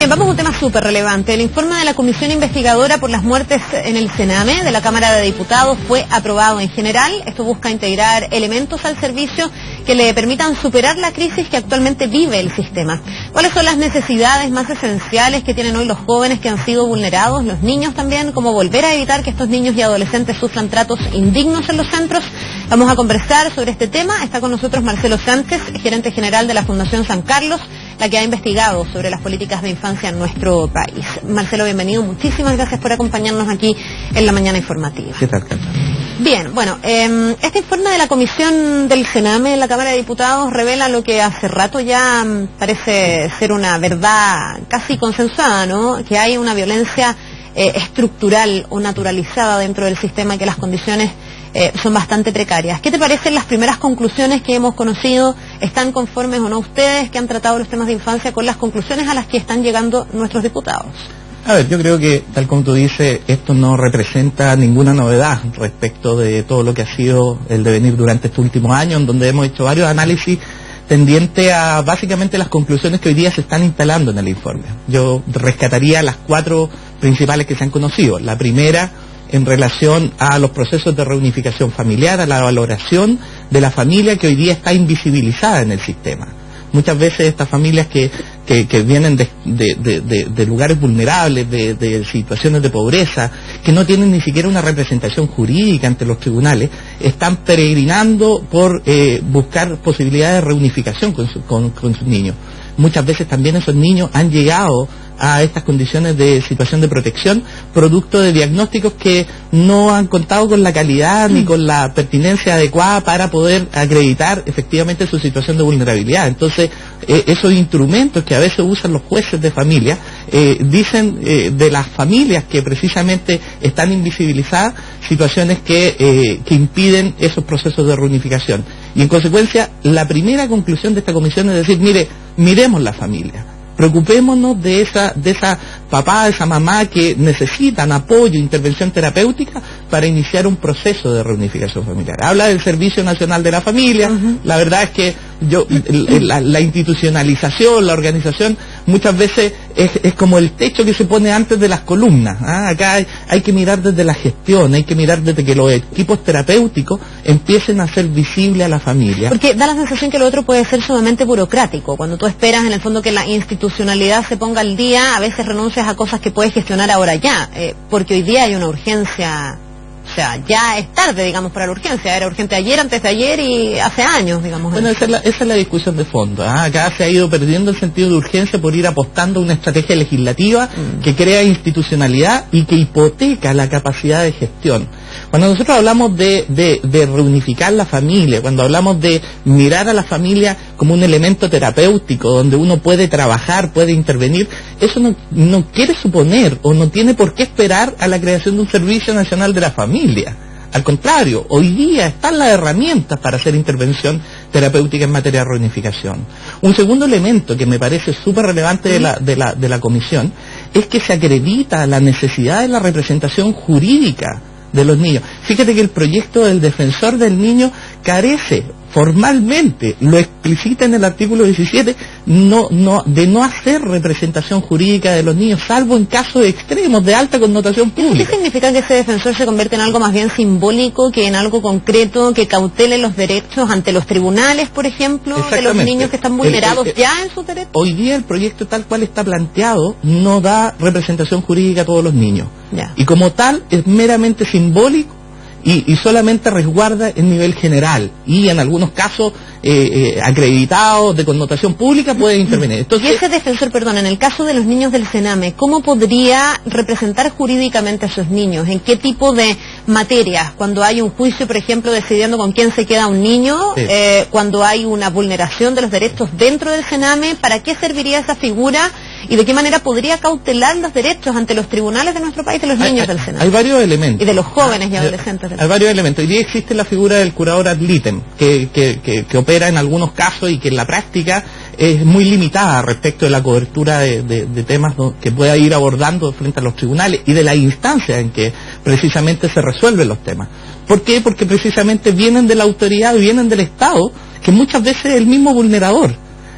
Bien, vamos a un tema súper relevante. El informe de la Comisión Investigadora por las Muertes en el Sename de la Cámara de Diputados fue aprobado en general. Esto busca integrar elementos al servicio que le permitan superar la crisis que actualmente vive el sistema. ¿Cuáles son las necesidades más esenciales que tienen hoy los jóvenes que han sido vulnerados, los niños también? ¿Cómo volver a evitar que estos niños y adolescentes sufran tratos indignos en los centros? Vamos a conversar sobre este tema. Está con nosotros Marcelo Sánchez, gerente general de la Fundación San Carlos, la que ha investigado sobre las políticas de infancia en nuestro país. Marcelo, bienvenido. Muchísimas gracias por acompañarnos aquí en la mañana informativa. ¿Qué tal? Bien, bueno, este informe de la Comisión del Sename en la Cámara de Diputados revela lo que hace rato ya parece ser una verdad casi consensuada, ¿no? Que hay una violencia estructural o naturalizada dentro del sistema, que las condiciones son bastante precarias. ¿Qué te parecen las primeras conclusiones que hemos conocido? ¿Están conformes o no ustedes que han tratado los temas de infancia con las conclusiones a las que están llegando nuestros diputados? A ver, yo creo que, tal como tú dices, esto no representa ninguna novedad respecto de todo lo que ha sido el devenir durante estos últimos años, en donde hemos hecho varios análisis tendiente a básicamente las conclusiones que hoy día se están instalando en el informe. Yo rescataría las 4 principales que se han conocido. La primera, en relación a los procesos de reunificación familiar, a la valoración de la familia que hoy día está invisibilizada en el sistema. Muchas veces estas familias que vienen de lugares vulnerables, de situaciones de pobreza, que no tienen ni siquiera una representación jurídica ante los tribunales, están peregrinando por buscar posibilidades de reunificación con sus niños. Muchas veces también esos niños han llegado a estas condiciones de situación de protección producto de diagnósticos que no han contado con la calidad ni con la pertinencia adecuada para poder acreditar efectivamente su situación de vulnerabilidad. Entonces, esos instrumentos que a veces usan los jueces de familia dicen de las familias que precisamente están invisibilizadas, situaciones que impiden esos procesos de reunificación. Y en consecuencia, la primera conclusión de esta comisión es decir, miremos la familia. Preocupémonos de esa papá, de esa mamá que necesitan apoyo, intervención terapéutica para iniciar un proceso de reunificación familiar. Habla del Servicio Nacional de la Familia. La verdad es que la institucionalización, la organización, muchas veces es como el techo que se pone antes de las columnas. Acá hay que mirar desde la gestión, hay que mirar desde que los equipos terapéuticos empiecen a hacer visible a la familia. Porque da la sensación que lo otro puede ser sumamente burocrático. Cuando tú esperas en el fondo que la institucionalidad se ponga al día, a veces renuncias a cosas que puedes gestionar ahora ya, porque hoy día hay una urgencia. O sea, ya es tarde, digamos, para la urgencia. Era urgente ayer, antes de ayer y hace años, digamos. Bueno, esa es la discusión de fondo. Acá se ha ido perdiendo el sentido de urgencia por ir apostando a una estrategia legislativa que crea institucionalidad y que hipoteca la capacidad de gestión. Cuando nosotros hablamos de reunificar la familia, cuando hablamos de mirar a la familia como un elemento terapéutico donde uno puede trabajar, puede intervenir, eso no quiere suponer o no tiene por qué esperar a la creación de un Servicio Nacional de la Familia. Al contrario, hoy día están las herramientas para hacer intervención terapéutica en materia de reunificación. Un segundo elemento que me parece súper relevante de la comisión es que se acredita la necesidad de la representación jurídica de los niños. Fíjate que el proyecto del defensor del niño carece formalmente, lo explicita en el artículo 17, de no hacer representación jurídica de los niños, salvo en casos extremos de alta connotación pública. ¿Qué significa que ese defensor se convierte en algo más bien simbólico que en algo concreto, que cautele los derechos ante los tribunales, por ejemplo, de los niños que están vulnerados ya en sus derechos? Hoy día el proyecto tal cual está planteado no da representación jurídica a todos los niños. Ya. Y como tal es meramente simbólico y solamente resguarda el nivel general y en algunos casos acreditados de connotación pública puede intervenir. Entonces, y ese defensor, perdón, en el caso de los niños del Sename, ¿cómo podría representar jurídicamente a esos niños? ¿En qué tipo de materias? Cuando hay un juicio, por ejemplo, decidiendo con quién se queda un niño, sí. Cuando hay una vulneración de los derechos dentro del Sename, ¿para qué serviría esa figura? ¿Y de qué manera podría cautelar los derechos ante los tribunales de nuestro país de los niños del Sename? Hay varios elementos. Y de los jóvenes y adolescentes del Hay varios elementos. Hoy día existe la figura del curador ad litem, que opera en algunos casos y que en la práctica es muy limitada respecto de la cobertura de temas que pueda ir abordando frente a los tribunales y de la instancia en que precisamente se resuelven los temas. ¿Por qué? Porque precisamente vienen de la autoridad, vienen del Estado, que muchas veces es el mismo vulnerador.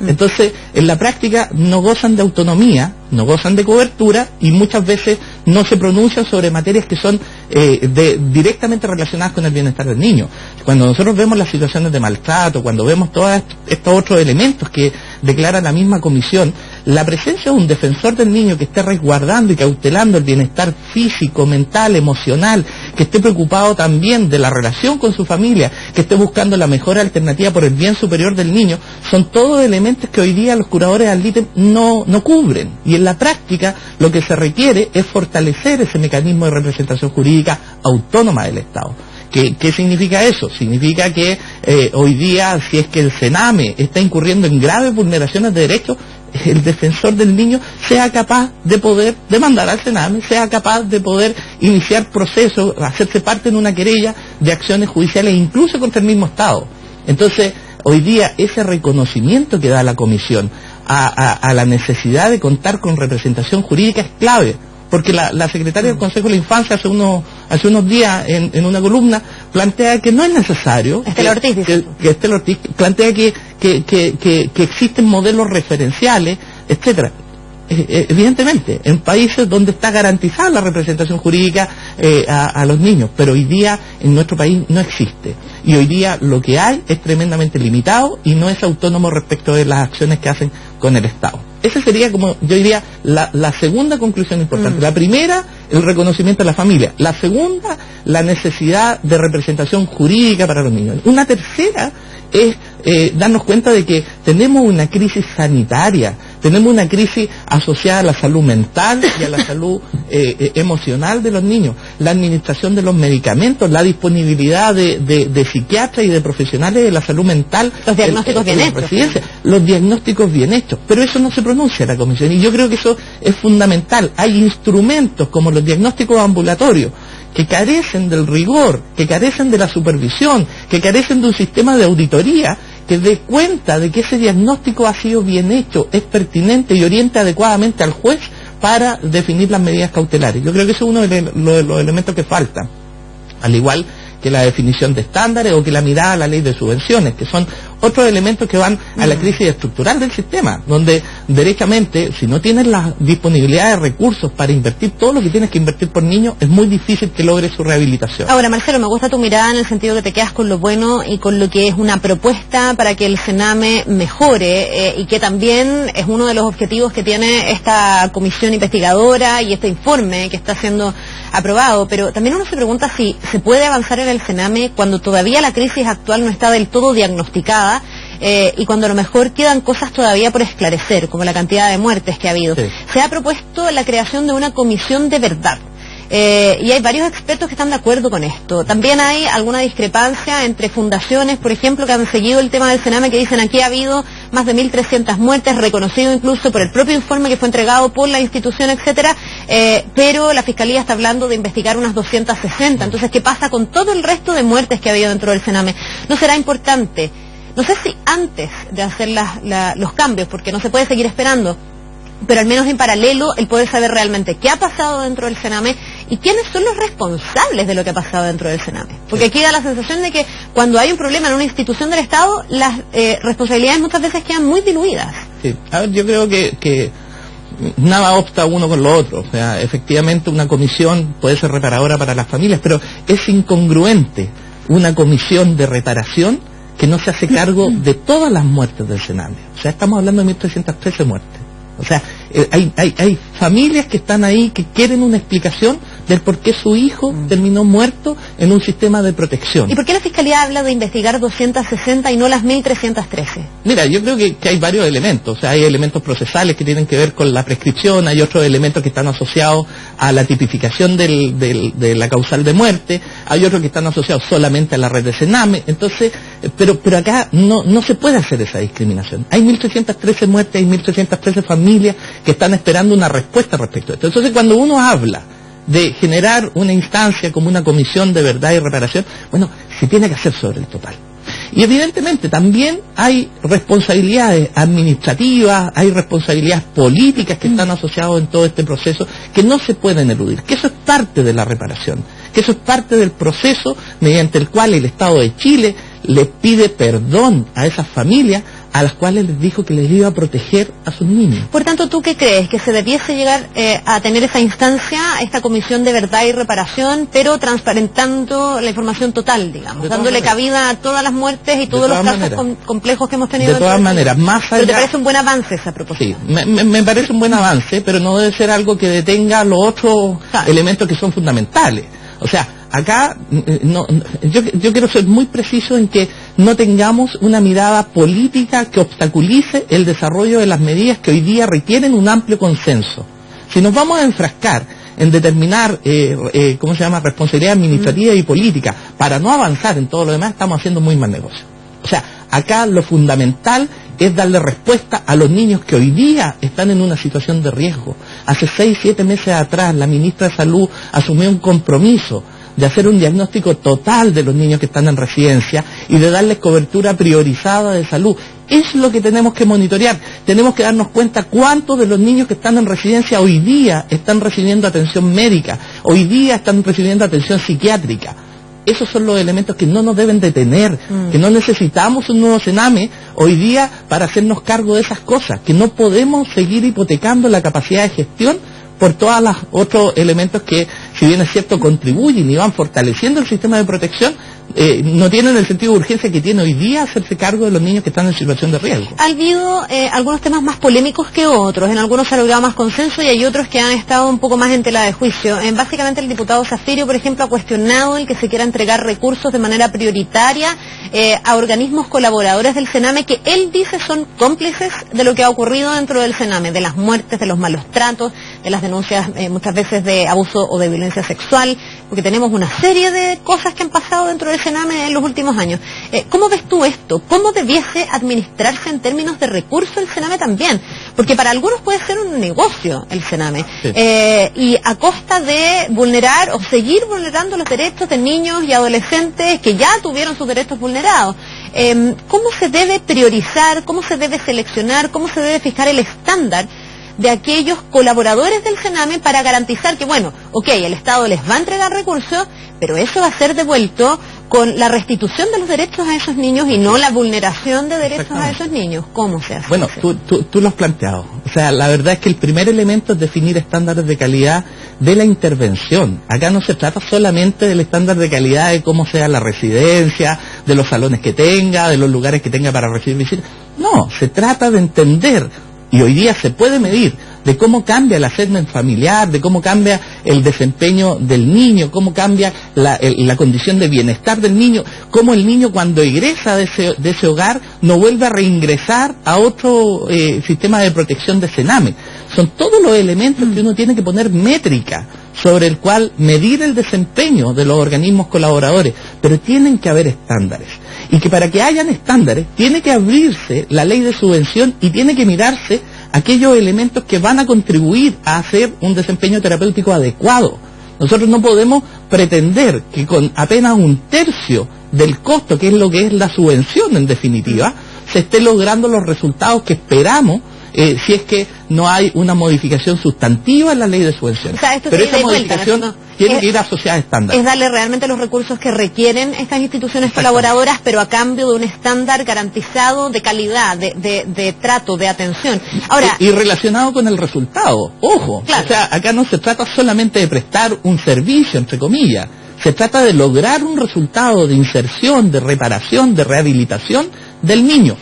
Entonces, en la práctica no gozan de autonomía, no gozan de cobertura y muchas veces no se pronuncian sobre materias que son directamente relacionadas con el bienestar del niño. Cuando nosotros vemos las situaciones de maltrato, cuando vemos todos estos otros elementos que declara la misma comisión, la presencia de un defensor del niño que esté resguardando y cautelando el bienestar físico, mental, emocional, que esté preocupado también de la relación con su familia, que esté buscando la mejor alternativa por el bien superior del niño, son todos elementos que hoy día los curadores ad litem no cubren. Y en la práctica lo que se requiere es fortalecer ese mecanismo de representación jurídica autónoma del Estado. ¿Qué significa eso? Significa que hoy día, si es que el CENAME está incurriendo en graves vulneraciones de derechos, el defensor del niño sea capaz de poder demandar al CENAME, sea capaz de poder iniciar procesos, hacerse parte en una querella de acciones judiciales, incluso contra el mismo Estado. Entonces, hoy día ese reconocimiento que da la Comisión a la necesidad de contar con representación jurídica es clave. Porque la secretaria del Consejo de la Infancia hace unos días en una columna plantea que no es necesario, Estela Ortiz plantea que existen modelos referenciales, etcétera. Evidentemente, en países donde está garantizada la representación jurídica a los niños, pero hoy día en nuestro país no existe. Y hoy día lo que hay es tremendamente limitado y no es autónomo respecto de las acciones que hacen con el Estado. Esa sería, como yo diría, la segunda conclusión importante. La primera, el reconocimiento de la familia. La segunda, la necesidad de representación jurídica para los niños. Una tercera es darnos cuenta de que tenemos una crisis sanitaria, tenemos una crisis asociada a la salud mental y a la salud emocional de los niños, la administración de los medicamentos, la disponibilidad de psiquiatras y de profesionales de la salud mental, los diagnósticos bien hechos, los diagnósticos bien hechos, pero eso no se pronuncia en la Comisión y yo creo que eso es fundamental. Hay instrumentos como los diagnósticos ambulatorios que carecen del rigor, que carecen de la supervisión, que carecen de un sistema de auditoría que dé cuenta de que ese diagnóstico ha sido bien hecho, es pertinente y oriente adecuadamente al juez para definir las medidas cautelares. Yo creo que eso es uno de los elementos que faltan, al igual que la definición de estándares o que la mirada a la ley de subvenciones, que son otros elementos que van a la crisis estructural del sistema, donde derechamente, si no tienes la disponibilidad de recursos para invertir todo lo que tienes que invertir por niño, es muy difícil que logres su rehabilitación. Ahora, Marcelo, me gusta tu mirada en el sentido que te quedas con lo bueno y con lo que es una propuesta para que el CENAME mejore y que también es uno de los objetivos que tiene esta comisión investigadora y este informe que está siendo aprobado, pero también uno se pregunta si se puede avanzar en el CENAME cuando todavía la crisis actual no está del todo diagnosticada y cuando a lo mejor quedan cosas todavía por esclarecer, como la cantidad de muertes que ha habido. Sí. Se ha propuesto la creación de una comisión de verdad. Y hay varios expertos que están de acuerdo con esto. También hay alguna discrepancia entre fundaciones, por ejemplo, que han seguido el tema del CENAME, que dicen aquí ha habido más de 1.300 muertes, reconocido incluso por el propio informe que fue entregado por la institución, etcétera, pero la Fiscalía está hablando de investigar unas 260. Entonces, ¿qué pasa con todo el resto de muertes que ha habido dentro del CENAME? ¿No será importante? No sé si antes de hacer los cambios, porque no se puede seguir esperando, pero al menos en paralelo el poder saber realmente qué ha pasado dentro del CENAME y quiénes son los responsables de lo que ha pasado dentro del CENAME. Porque aquí da la sensación de que cuando hay un problema en una institución del Estado, las responsabilidades muchas veces quedan muy diluidas. Sí, a ver, yo creo que nada obsta uno con lo otro. O sea, efectivamente una comisión puede ser reparadora para las familias, pero es incongruente una comisión de reparación que no se hace cargo de todas las muertes del CENAME. O sea, estamos hablando de 1.313 muertes. O sea, hay familias que están ahí que quieren una explicación del por qué su hijo terminó muerto en un sistema de protección. ¿Y por qué la Fiscalía habla de investigar 260 y no las 1.313? Mira, yo creo que hay varios elementos. O sea, hay elementos procesales que tienen que ver con la prescripción, hay otros elementos que están asociados a la tipificación de la causal de muerte, hay otros que están asociados solamente a la red de CENAME. Entonces, pero acá no se puede hacer esa discriminación. Hay 1.313 muertes, hay 1.313 familias que están esperando una respuesta respecto a esto. Entonces, cuando uno habla de generar una instancia como una comisión de verdad y reparación, bueno, se tiene que hacer sobre el total. Y evidentemente también hay responsabilidades administrativas, hay responsabilidades políticas que están asociadas en todo este proceso que no se pueden eludir, que eso es parte de la reparación, que eso es parte del proceso mediante el cual el Estado de Chile le pide perdón a esas familias a las cuales les dijo que les iba a proteger a sus niños. Por tanto, ¿tú qué crees? ¿Que se debiese llegar a tener esa instancia, esta comisión de verdad y reparación, pero transparentando la información total, digamos, dándole cabida a todas las muertes y todos los casos complejos que hemos tenido? De todas maneras, más allá... ¿Pero te parece un buen avance esa proposición? Sí, me parece un buen avance, pero no debe ser algo que detenga los otros elementos que son fundamentales. O sea, acá yo quiero ser muy preciso en que no tengamos una mirada política que obstaculice el desarrollo de las medidas que hoy día requieren un amplio consenso. Si nos vamos a enfrascar en determinar, responsabilidad administrativa y política para no avanzar en todo lo demás, estamos haciendo muy mal negocio. O sea, acá lo fundamental es darle respuesta a los niños que hoy día están en una situación de riesgo. Hace 6, 7 meses atrás la ministra de Salud asumió un compromiso de hacer un diagnóstico total de los niños que están en residencia y de darles cobertura priorizada de salud. Es lo que tenemos que monitorear. Tenemos que darnos cuenta cuántos de los niños que están en residencia hoy día están recibiendo atención médica, hoy día están recibiendo atención psiquiátrica. Esos son los elementos que no nos deben detener, que no necesitamos un nuevo Sename hoy día para hacernos cargo de esas cosas, que no podemos seguir hipotecando la capacidad de gestión por todos los otros elementos que, si bien es cierto, contribuyen y van fortaleciendo el sistema de protección, no tienen el sentido de urgencia que tiene hoy día hacerse cargo de los niños que están en situación de riesgo. Ha habido algunos temas más polémicos que otros, en algunos se ha logrado más consenso y hay otros que han estado un poco más en tela de juicio. Básicamente el diputado Zafirio, por ejemplo, ha cuestionado el que se quiera entregar recursos de manera prioritaria a organismos colaboradores del Sename que él dice son cómplices de lo que ha ocurrido dentro del Sename, de las muertes, de los malos tratos, de las denuncias muchas veces de abuso o de violencia sexual, porque tenemos una serie de cosas que han pasado dentro del Sename en los últimos años. ¿Cómo ves tú esto? ¿Cómo debiese administrarse en términos de recursos el Sename también? Porque para algunos puede ser un negocio el Sename, sí. Y a costa de vulnerar o seguir vulnerando los derechos de niños y adolescentes que ya tuvieron sus derechos vulnerados. ¿Cómo se debe priorizar? ¿Cómo se debe seleccionar? ¿Cómo se debe fijar el estándar de aquellos colaboradores del Sename para garantizar que, bueno, ok, el Estado les va a entregar recursos, pero eso va a ser devuelto con la restitución de los derechos a esos niños y no la vulneración de derechos a esos niños? ¿Cómo se hace? Bueno, tú lo has planteado. O sea, la verdad es que el primer elemento es definir estándares de calidad de la intervención. Acá no se trata solamente del estándar de calidad de cómo sea la residencia, de los salones que tenga, de los lugares que tenga para recibir visitas. No, se trata de entender, y hoy día se puede medir, de cómo cambia el assessment familiar, de cómo cambia el desempeño del niño, cómo cambia la condición de bienestar del niño, cómo el niño cuando egresa de ese hogar no vuelve a reingresar a otro sistema de protección de Sename. Son todos los elementos que uno tiene que poner métrica sobre el cual medir el desempeño de los organismos colaboradores, pero tienen que haber estándares. Y que para que hayan estándares, tiene que abrirse la ley de subvención y tiene que mirarse aquellos elementos que van a contribuir a hacer un desempeño terapéutico adecuado. Nosotros no podemos pretender que con apenas 1/3 del costo, que es lo que es la subvención en definitiva, se esté logrando los resultados que esperamos si es que no hay una modificación sustantiva en la ley de subvenciones. O sea, pero esa modificación tiene que ir asociada a estándares. Es darle realmente los recursos que requieren estas instituciones colaboradoras, pero a cambio de un estándar garantizado de calidad, de trato, de atención. Ahora, y relacionado con el resultado, ojo, claro. O sea, acá no se trata solamente de prestar un servicio, entre comillas, se trata de lograr un resultado de inserción, de reparación, de rehabilitación del niño.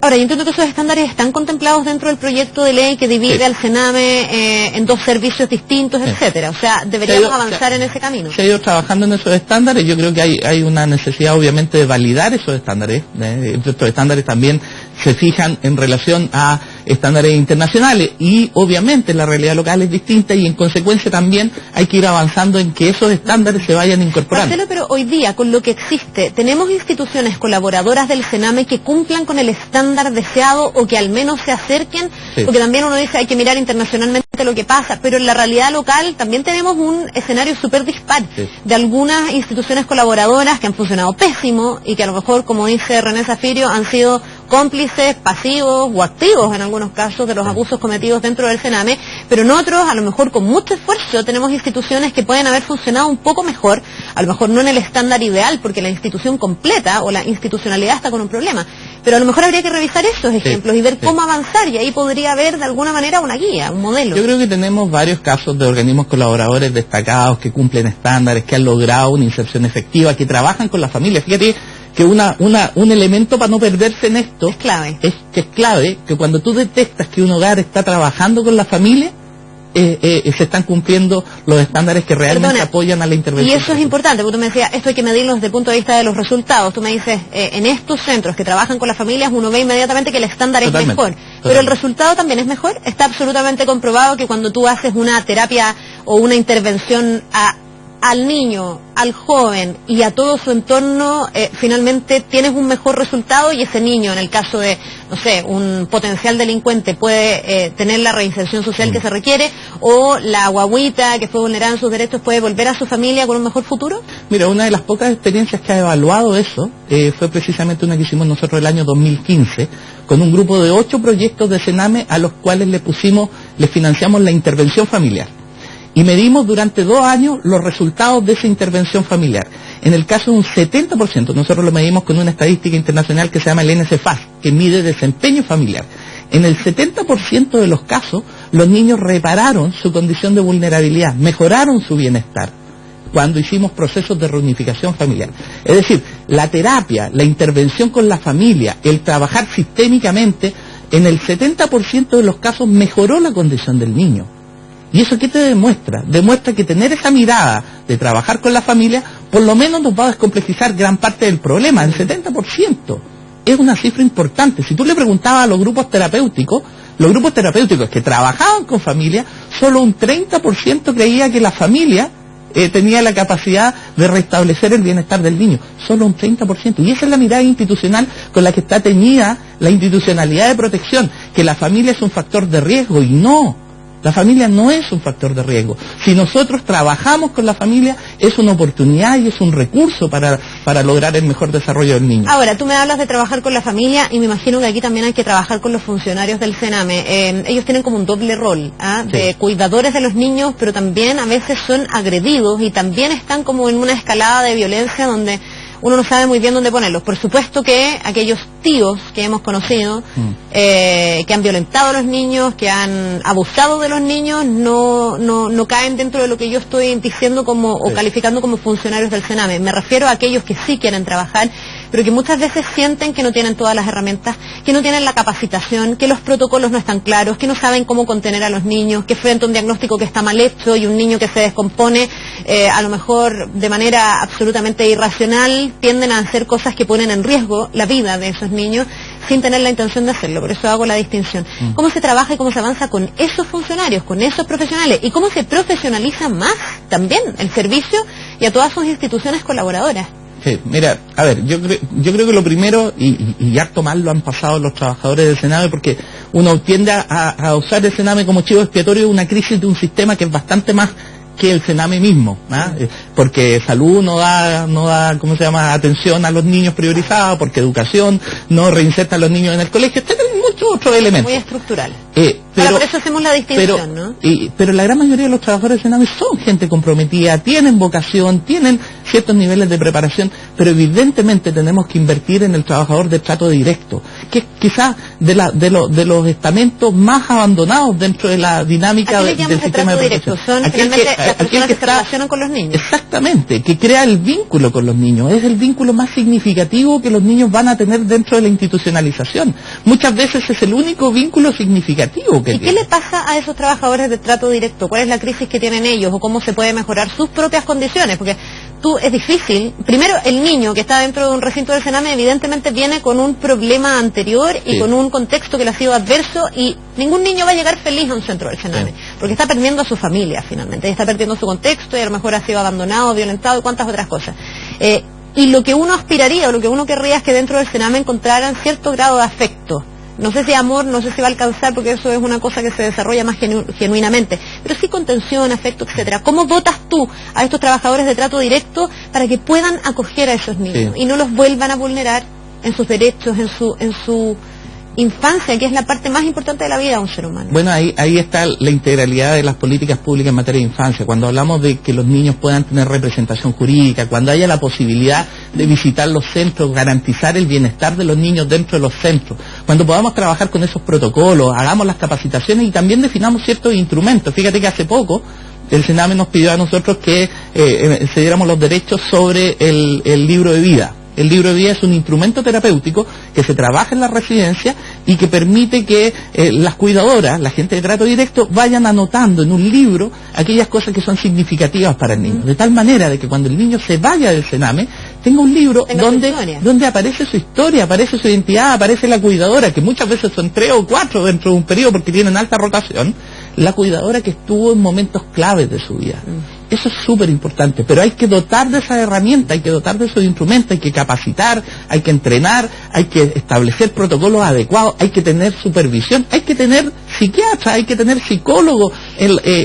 Ahora, yo entiendo que esos estándares están contemplados dentro del proyecto de ley que divide al Sename en 2 servicios distintos, etcétera. O sea, deberíamos avanzar en ese camino. Se ha ido trabajando en esos estándares. Yo creo que hay una necesidad, obviamente, de validar esos estándares. Estos estándares también se fijan en relación a estándares internacionales y, obviamente, la realidad local es distinta y, en consecuencia, también hay que ir avanzando en que esos estándares se vayan incorporando. Marcelo, pero hoy día, con lo que existe, tenemos instituciones colaboradoras del Sename que cumplan con el estándar deseado o que al menos se acerquen, sí. Porque también uno dice hay que mirar internacionalmente lo que pasa, pero en la realidad local también tenemos un escenario súper dispar, sí. De algunas instituciones colaboradoras que han funcionado pésimo y que a lo mejor, como dice René Zafirio, han sido cómplices, pasivos o activos en algunos casos de los abusos cometidos dentro del Sename, pero en otros, a lo mejor con mucho esfuerzo, tenemos instituciones que pueden haber funcionado un poco mejor, a lo mejor no en el estándar ideal, porque la institución completa o la institucionalidad está con un problema, Pero a lo mejor habría que revisar esos ejemplos y ver cómo avanzar, y ahí podría haber de alguna manera una guía, un modelo. Yo creo que tenemos varios casos de organismos colaboradores destacados que cumplen estándares, que han logrado una inserción efectiva, que trabajan con la familia. Fíjate que un elemento para no perderse en esto es clave. Es clave que cuando tú detectas que un hogar está trabajando con la familia, se están cumpliendo los estándares que realmente apoyan a la intervención. Y eso es importante, porque tú me decías, esto hay que medirlo desde el punto de vista de los resultados. Tú me dices, en estos centros que trabajan con las familias, uno ve inmediatamente que el estándar es mejor. Pero el resultado también es mejor. Está absolutamente comprobado que cuando tú haces una terapia o una intervención al niño, al joven y a todo su entorno, finalmente tienes un mejor resultado, y ese niño, en el caso de, no sé, un potencial delincuente, puede tener la reinserción social que se requiere, o la guaguita que fue vulnerada en sus derechos puede volver a su familia con un mejor futuro. Mira, una de las pocas experiencias que ha evaluado eso fue precisamente una que hicimos nosotros el año 2015, con un grupo de 8 proyectos de Sename a los cuales le financiamos la intervención familiar. Y medimos durante 2 años los resultados de esa intervención familiar. En el caso de un 70%, nosotros lo medimos con una estadística internacional que se llama el NSFAS, que mide desempeño familiar. En el 70% de los casos, los niños repararon su condición de vulnerabilidad, mejoraron su bienestar, cuando hicimos procesos de reunificación familiar. Es decir, la terapia, la intervención con la familia, el trabajar sistémicamente, en el 70% de los casos mejoró la condición del niño. ¿Y eso qué te demuestra? Demuestra que tener esa mirada de trabajar con la familia, por lo menos nos va a descomplejizar gran parte del problema. El 70% es una cifra importante. Si tú le preguntabas a los grupos terapéuticos que trabajaban con familia, solo un 30% creía que la familia tenía la capacidad de restablecer el bienestar del niño. Solo un 30%. Y esa es la mirada institucional con la que está teñida la institucionalidad de protección, que la familia es un factor de riesgo, y no. La familia no es un factor de riesgo. Si nosotros trabajamos con la familia, es una oportunidad y es un recurso para lograr el mejor desarrollo del niño. Ahora, tú me hablas de trabajar con la familia, y me imagino que aquí también hay que trabajar con los funcionarios del Sename. Ellos tienen como un doble rol, de cuidadores de los niños, pero también a veces son agredidos, y también están como en una escalada de violencia donde uno no sabe muy bien dónde ponerlos. Por supuesto que aquellos tíos que hemos conocido, que han violentado a los niños, que han abusado de los niños, no caen dentro de lo que yo estoy diciendo como o calificando como funcionarios del Sename. Me refiero a aquellos que sí quieren trabajar, pero que muchas veces sienten que no tienen todas las herramientas, que no tienen la capacitación, que los protocolos no están claros, que no saben cómo contener a los niños, que frente a un diagnóstico que está mal hecho y un niño que se descompone, a lo mejor de manera absolutamente irracional, tienden a hacer cosas que ponen en riesgo la vida de esos niños sin tener la intención de hacerlo. Por eso hago la distinción. ¿Cómo se trabaja y cómo se avanza con esos funcionarios, con esos profesionales? ¿Y cómo se profesionaliza más también el servicio y a todas sus instituciones colaboradoras? Sí, mira, a ver, yo creo que lo primero, y harto mal lo han pasado los trabajadores del Sename, porque uno tiende a usar el Sename como chivo expiatorio de una crisis de un sistema que es bastante más que el Sename mismo, porque salud no da, ¿cómo se llama?, atención a los niños priorizados, porque educación no reinserta a los niños en el colegio, etc. Muchos otros elementos. Muy estructural. Pero por eso hacemos la distinción, ¿no? Pero la gran mayoría de los trabajadores de Sename son gente comprometida, tienen vocación, tienen ciertos niveles de preparación, pero evidentemente tenemos que invertir en el trabajador de trato directo, que es quizás de los estamentos más abandonados dentro de la dinámica del sistema de protección. Son finalmente las personas que se relacionan con los niños. Exactamente, que crea el vínculo con los niños. Es el vínculo más significativo que los niños van a tener dentro de la institucionalización. Muchas veces es el único vínculo significativo que ¿Y qué le pasa a esos trabajadores de trato directo? ¿Cuál es la crisis que tienen ellos? ¿O cómo se puede mejorar sus propias condiciones? Porque es difícil. Primero, el niño que está dentro de un recinto del Sename evidentemente viene con un problema anterior y con un contexto que le ha sido adverso, y ningún niño va a llegar feliz a un centro del Sename, porque está perdiendo a su familia finalmente, está perdiendo su contexto y a lo mejor ha sido abandonado, violentado y cuantas otras cosas. Y lo que uno aspiraría o lo que uno querría es que dentro del Sename encontraran cierto grado de afecto. No sé si amor, no sé si va a alcanzar, porque eso es una cosa que se desarrolla más genuinamente, pero sí contención, afecto, etcétera. ¿Cómo dotas tú a estos trabajadores de trato directo para que puedan acoger a esos niños y no los vuelvan a vulnerar en sus derechos, en su infancia, que es la parte más importante de la vida de un ser humano. Bueno, ahí está la integralidad de las políticas públicas en materia de infancia. Cuando hablamos de que los niños puedan tener representación jurídica, cuando haya la posibilidad de visitar los centros, garantizar el bienestar de los niños dentro de los centros, cuando podamos trabajar con esos protocolos, hagamos las capacitaciones y también definamos ciertos instrumentos. Fíjate que hace poco el Sename nos pidió a nosotros que cediéramos los derechos sobre el libro de vida. El libro de vida es un instrumento terapéutico que se trabaja en la residencia y que permite que las cuidadoras, la gente de trato directo, vayan anotando en un libro aquellas cosas que son significativas para el niño. De tal manera de que cuando el niño se vaya del Sename, tenga un libro donde aparece su historia, aparece su identidad, aparece la cuidadora, que muchas veces son 3 o 4 dentro de un periodo porque tienen alta rotación, la cuidadora que estuvo en momentos claves de su vida. Eso es súper importante, pero hay que dotar de esa herramienta, hay que dotar de esos instrumentos, hay que capacitar, hay que entrenar, hay que establecer protocolos adecuados, hay que tener supervisión, hay que tener psiquiatras, hay que tener psicólogos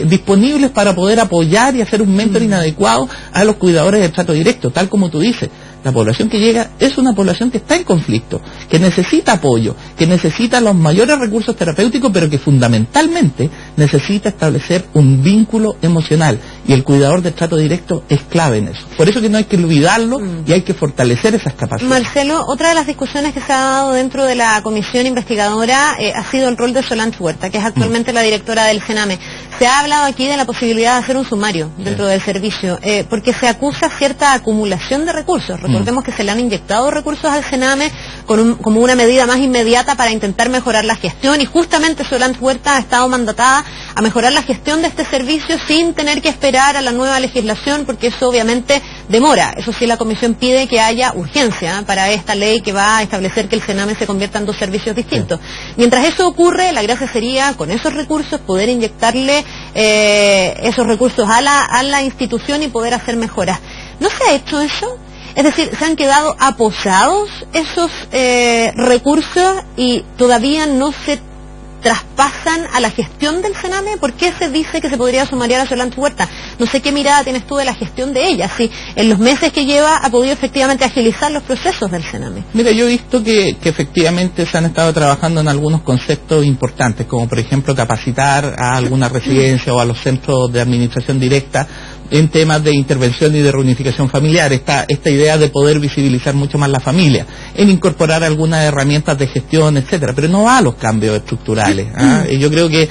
disponibles para poder apoyar y hacer un mentoring adecuado a los cuidadores de trato directo, tal como tú dices. La población que llega es una población que está en conflicto, que necesita apoyo, que necesita los mayores recursos terapéuticos, pero que fundamentalmente necesita establecer un vínculo emocional. Y el cuidador de trato directo es clave en eso. Por eso que no hay que olvidarlo y hay que fortalecer esas capacidades. Marcelo, otra de las discusiones que se ha dado dentro de la comisión investigadora ha sido el rol de Solange Huerta, que es actualmente la directora del Sename. Se ha hablado aquí de la posibilidad de hacer un sumario dentro del servicio, porque se acusa cierta acumulación de recursos. Recordemos que se le han inyectado recursos al Sename como una medida más inmediata para intentar mejorar la gestión, y justamente Solange Huerta ha estado mandatada a mejorar la gestión de este servicio sin tener que esperar a la nueva legislación, porque eso obviamente demora. Eso sí, la comisión pide que haya urgencia para esta ley que va a establecer que el Sename se convierta en 2 servicios distintos. Mientras eso ocurre, la gracia sería con esos recursos poder inyectarle esos recursos a la institución y poder hacer mejoras. ¿No se ha hecho eso? Es decir, ¿se han quedado aposados esos recursos y todavía no se traspasan a la gestión del Sename? ¿Por qué se dice que se podría sumariar a Solange Huerta? No sé qué mirada tienes tú de la gestión de ella, si en los meses que lleva ha podido efectivamente agilizar los procesos del Sename. Mira, yo he visto que efectivamente se han estado trabajando en algunos conceptos importantes, como por ejemplo capacitar a alguna residencia o a los centros de administración directa en temas de intervención y de reunificación familiar, esta idea de poder visibilizar mucho más la familia, en incorporar algunas herramientas de gestión, etcétera, pero no va a los cambios estructurales. Y yo creo que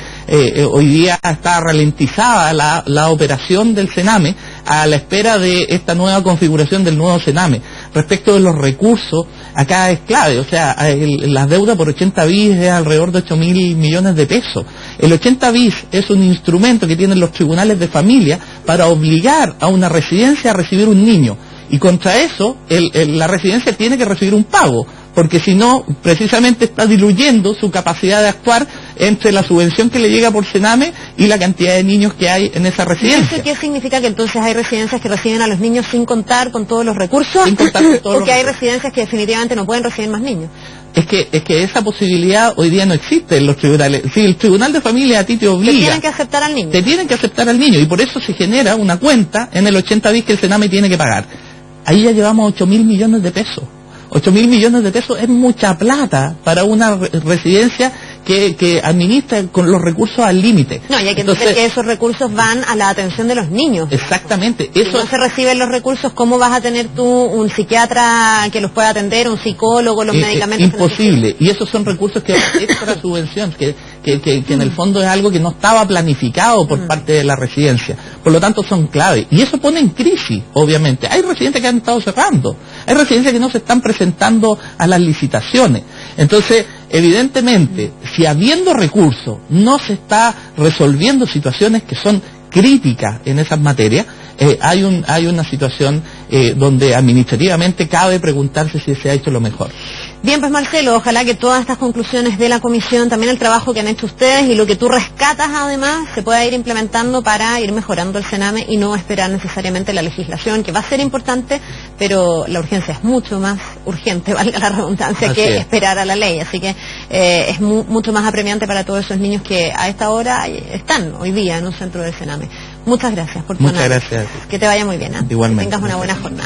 hoy día está ralentizada la operación del Sename a la espera de esta nueva configuración del nuevo Sename. Respecto de los recursos, acá es clave, o sea, la deuda por 80 bis es alrededor de 8.000 millones de pesos. El 80 bis es un instrumento que tienen los tribunales de familia para obligar a una residencia a recibir un niño. Y contra eso, la residencia tiene que recibir un pago, porque si no, precisamente está diluyendo su capacidad de actuar entre la subvención que le llega por Sename y la cantidad de niños que hay en esa residencia. ¿Y eso qué significa? Que entonces hay residencias que reciben a los niños sin contar con todos los recursos, sin contar con todos porque hay residencias que definitivamente no pueden recibir más niños. Es que esa posibilidad hoy día no existe en los tribunales. Si el tribunal de familia a ti te obliga... Te tienen que aceptar al niño. Te tienen que aceptar al niño, y por eso se genera una cuenta en el 80 bis que el Sename tiene que pagar. Ahí ya llevamos 8.000 millones de pesos. 8.000 millones de pesos es mucha plata para una residencia que administra con los recursos al límite. No, y hay que entender que esos recursos van a la atención de los niños. Exactamente. Si no se reciben los recursos, ¿cómo vas a tener tú un psiquiatra que los pueda atender, un psicólogo, los medicamentos? Imposible. Y esos son recursos que van extra subvención, que en el fondo es algo que no estaba planificado por parte de la residencia. Por lo tanto, son clave. Y eso pone en crisis, obviamente. Hay residencias que han estado cerrando. Hay residencias que no se están presentando a las licitaciones. Entonces, evidentemente, si habiendo recursos no se está resolviendo situaciones que son críticas en esas materias, hay una situación donde administrativamente cabe preguntarse si se ha hecho lo mejor. Bien, pues Marcelo, ojalá que todas estas conclusiones de la comisión, también el trabajo que han hecho ustedes y lo que tú rescatas además, se pueda ir implementando para ir mejorando el Sename y no esperar necesariamente la legislación, que va a ser importante, pero la urgencia es mucho más urgente, valga la redundancia, que esperar a la ley. Así que es mucho más apremiante para todos esos niños que a esta hora están hoy día en un centro del Sename. Muchas gracias por tu análisis. Gracias. Que te vaya muy bien. Igualmente. Que tengas una buena jornada.